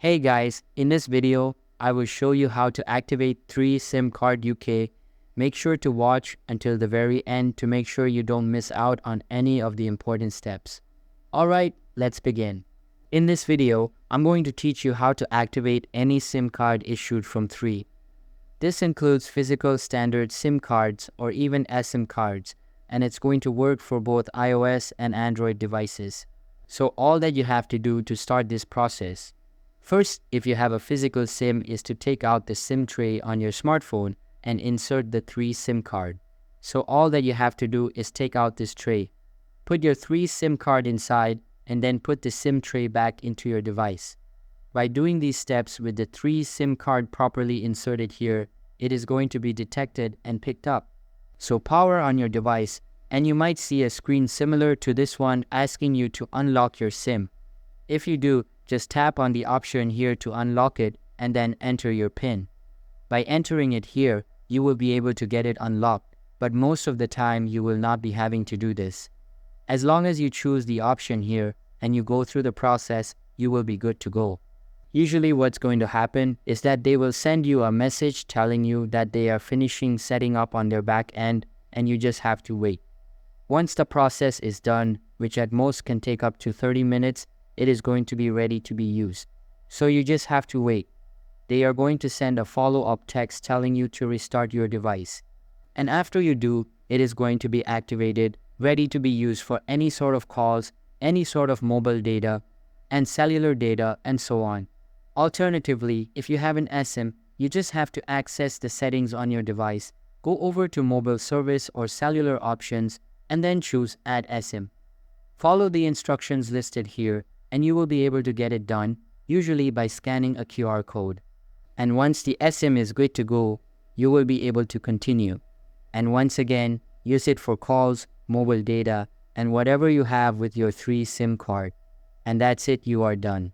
Hey guys, in this video, I will show you how to activate 3 SIM card UK. Make sure to watch until the very end to make sure you don't miss out on any of the important steps. Alright, let's begin. In this video, I'm going to teach you how to activate any SIM card issued from 3. This includes physical standard SIM cards or even eSIM cards, and it's going to work for both iOS and Android devices. So all that you have to do to start this process: first, if you have a physical SIM, is to take out the SIM tray on your smartphone and insert the 3 SIM card. So all that you have to do is take out this tray, put your 3 SIM card inside, and then put the SIM tray back into your device. By doing these steps with the 3 SIM card properly inserted here, it is going to be detected and picked up. So power on your device, and you might see a screen similar to this one asking you to unlock your SIM. If you do, just tap on the option here to unlock it and then enter your PIN. By entering it here, you will be able to get it unlocked, but most of the time you will not be having to do this. As long as you choose the option here and you go through the process, you will be good to go. Usually what's going to happen is that they will send you a message telling you that they are finishing setting up on their back end and you just have to wait. Once the process is done, which at most can take up to 30 minutes, it is going to be ready to be used. So you just have to wait. They are going to send a follow-up text telling you to restart your device. And after you do, it is going to be activated, ready to be used for any sort of calls, any sort of mobile data, and cellular data, and so on. Alternatively, if you have an eSIM, you just have to access the settings on your device, go over to mobile service or cellular options, and then choose Add eSIM. Follow the instructions listed here, and you will be able to get it done, usually by scanning a QR code. And once the eSIM is good to go, you will be able to continue. And once again, use it for calls, mobile data, and whatever you have with your 3 SIM card. And that's it, you are done.